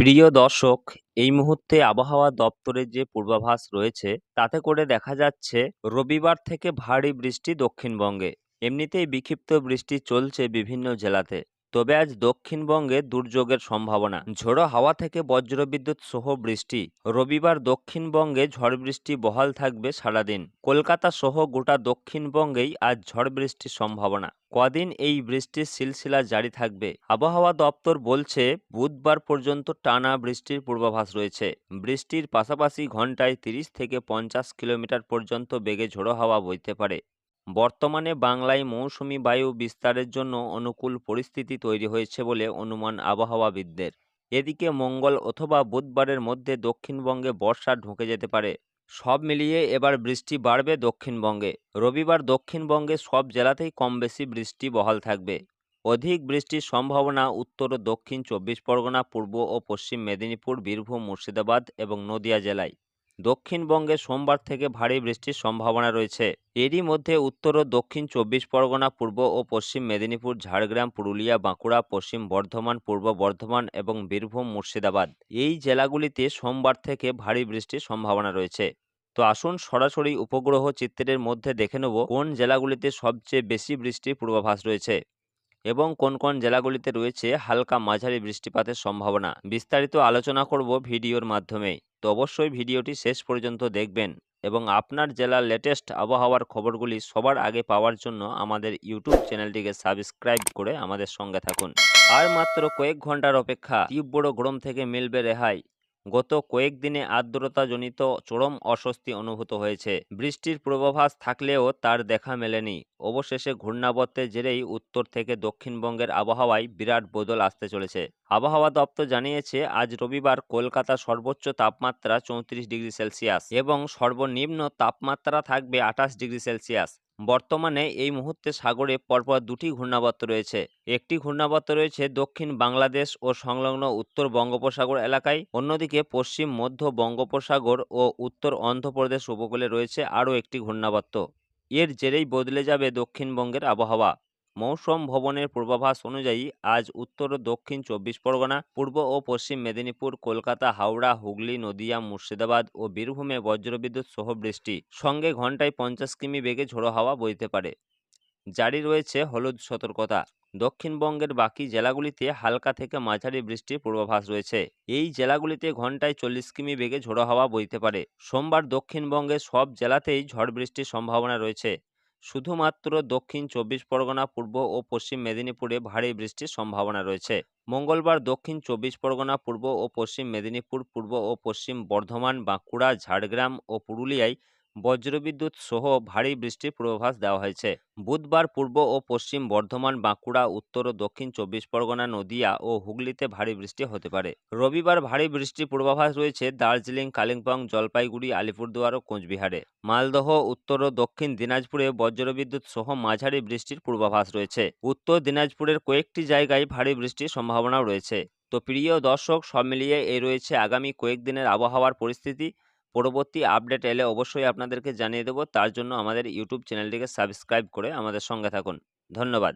প্রিয় দর্শক, এই মুহূর্তে আবহাওয়া দপ্তরের যে পূর্বাভাস রয়েছে তাতে করে দেখা যাচ্ছে রবিবার থেকে ভারী বৃষ্টি দক্ষিণবঙ্গে। এমনিতেই বিক্ষিপ্ত বৃষ্টি চলছে বিভিন্ন জেলাতে। তবে আজ দক্ষিণবঙ্গে দুর্যোগের সম্ভাবনা, ঝোড়ো হাওয়া থেকে বজ্রবিদ্যুৎ সহ বৃষ্টি। রবিবার দক্ষিণবঙ্গে ঝড় বৃষ্টি বহাল থাকবে সারাদিন। কলকাতা সহ গোটা দক্ষিণবঙ্গেই আজ ঝড় বৃষ্টির সম্ভাবনা। কদিন এই বৃষ্টির সিলসিলা জারি থাকবে। আবহাওয়া দপ্তর বলছে বুধবার পর্যন্ত টানা বৃষ্টির পূর্বাভাস রয়েছে। বৃষ্টির পাশাপাশি ঘন্টায় 30 থেকে 50 কিলোমিটার পর্যন্ত বেগে ঝোড়ো হাওয়া বইতে পারে। বর্তমানে বাংলায় মৌসুমি বায়ু বিস্তারের জন্য অনুকূল পরিস্থিতি তৈরি হয়েছে বলে অনুমান আবহাওয়াবিদদের। এদিকে মঙ্গল অথবা বুধবারের মধ্যে দক্ষিণবঙ্গে বর্ষা ঢুকে যেতে পারে। সব মিলিয়ে এবার বৃষ্টি বাড়বে দক্ষিণবঙ্গে। রবিবার দক্ষিণবঙ্গে সব জেলাতেই কম বেশি বৃষ্টি বহাল থাকবে। অধিক বৃষ্টির সম্ভাবনা উত্তর ও দক্ষিণ 24 পরগনা, পূর্ব ও পশ্চিম মেদিনীপুর, বীরভূম, মুর্শিদাবাদ এবং নদিয়া জেলায়। দক্ষিণবঙ্গে সোমবার থেকে ভারী বৃষ্টির সম্ভাবনা রয়েছে। এরই মধ্যে উত্তর ও দক্ষিণ 24 পরগনা, পূর্ব ও পশ্চিম মেদিনীপুর, ঝাড়গ্রাম, পুরুলিয়া, বাঁকুড়া, পশ্চিম বর্ধমান, পূর্ব বর্ধমান এবং বীরভূম, মুর্শিদাবাদ এই জেলাগুলিতে সোমবার থেকে ভারী বৃষ্টির সম্ভাবনা রয়েছে। তো আসুন সরাসরি উপগ্রহ চিত্রের মধ্যে দেখে নেব কোন জেলাগুলিতে সবচেয়ে বেশি বৃষ্টির পূর্বাভাস রয়েছে এবং কোন কোন জেলাগুলিতে রয়েছে হালকা মাঝারি বৃষ্টিপাতের সম্ভাবনা। বিস্তারিত আলোচনা করব ভিডিওর মাধ্যমে। তো অবশ্যই ভিডিওটি শেষ পর্যন্ত দেখবেন এবং আপনার জেলার লেটেস্ট আবহাওয়ার খবরগুলি সবার আগে পাওয়ার জন্য আমাদের ইউটিউব চ্যানেলটিকে সাবস্ক্রাইব করে আমাদের সঙ্গে থাকুন। আর মাত্র কয়েক ঘন্টার অপেক্ষা, তীব্র গরম থেকে মিলবে রেহাই। গত কয়েকদিনে আর্দ্রতাজনিত চরম অস্বস্তি অনুভূত হয়েছে। বৃষ্টির পূর্বাভাস থাকলেও তার দেখা মেলেনি। অবশেষে ঘূর্ণাবর্তের জেরেই উত্তর থেকে দক্ষিণবঙ্গের আবহাওয়ায় বিরাট বদল আসতে চলেছে। আবহাওয়া দপ্তর জানিয়েছে আজ রবিবার কলকাতা সর্বোচ্চ তাপমাত্রা 34 ডিগ্রি সেলসিয়াস এবং সর্বনিম্ন তাপমাত্রা থাকবে 28 ডিগ্রি সেলসিয়াস। বর্তমানে এই মুহূর্তে সাগরে পরপর দুটি ঘূর্ণাবর্ত রয়েছে। একটি ঘূর্ণাবর্ত রয়েছে দক্ষিণ বাংলাদেশ ও সংলগ্ন উত্তর বঙ্গোপসাগর এলাকায়, অন্যদিকে পশ্চিম মধ্য বঙ্গোপসাগর ও উত্তর অন্ধ্রপ্রদেশ উপকূলে রয়েছে আরও একটি ঘূর্ণাবর্ত। এর জেরেই বদলে যাবে দক্ষিণবঙ্গের আবহাওয়া। মৌসুম ভবনের পূর্বাভাস অনুযায়ী আজ উত্তর ও দক্ষিণ 24 পরগনা, পূর্ব ও পশ্চিম মেদিনীপুর, কলকাতা, হাওড়া, হুগলি, নদিয়া, মুর্শিদাবাদ ও বীরভূমে বজ্রবিদ্যুৎ সহ বৃষ্টি, সঙ্গে ঘন্টায় 50 কিমি বেগে ঝোড়ো হাওয়া বইতে পারে। জারি রয়েছে হলুদ সতর্কতা। দক্ষিণবঙ্গের বাকি জেলাগুলিতে হালকা থেকে মাঝারি বৃষ্টির পূর্বাভাস রয়েছে। এই জেলাগুলিতে ঘন্টায় 40 কিমি বেগে ঝোড়ো হাওয়া বইতে পারে। সোমবার দক্ষিণবঙ্গের সব জেলাতেই ঝড় বৃষ্টির সম্ভাবনা রয়েছে। শুধুমাত্র দক্ষিণ 24 পরগনা, পূর্ব ও পশ্চিম মেদিনীপুরে ভারী বৃষ্টির সম্ভাবনা রয়েছে। মঙ্গলবার দক্ষিণ 24 পরগনা, পূর্ব ও পশ্চিম মেদিনীপুর, পূর্ব ও পশ্চিম বর্ধমান, বাঁকুড়া, ঝাড়গ্রাম ও পুরুলিয়ায় বজ্রবিদ্যুৎ সহ ভারী বৃষ্টির পূর্বাভাস দেওয়া হয়েছে। বুধবার পূর্ব ও পশ্চিম বর্ধমান, বাঁকুড়া, উত্তর ও দক্ষিণ 24 পরগনা, নদিয়া ও হুগলিতে ভারী বৃষ্টি হতে পারে। রবিবার ভারী বৃষ্টির পূর্বাভাস রয়েছে দার্জিলিং, কালিম্পং, জলপাইগুড়ি, আলিপুরদুয়ার ও কোচবিহারে। মালদহ, উত্তর ও দক্ষিণ দিনাজপুরে বজ্রবিদ্যুৎ সহ মাঝারি বৃষ্টির পূর্বাভাস রয়েছে। উত্তর দিনাজপুরের কয়েকটি জায়গায় ভারী বৃষ্টির সম্ভাবনাও রয়েছে। তো প্রিয় দর্শক, সব মিলিয়ে এই রয়েছে আগামী কয়েকদিনের আবহাওয়ার পরিস্থিতি। পরবর্তী আপডেট এলে অবশ্যই আপনাদেরকে জানিয়ে দেবো। তার জন্য আমাদের ইউটিউব চ্যানেলটিকে সাবস্ক্রাইব করে আমাদের সঙ্গে থাকুন। ধন্যবাদ।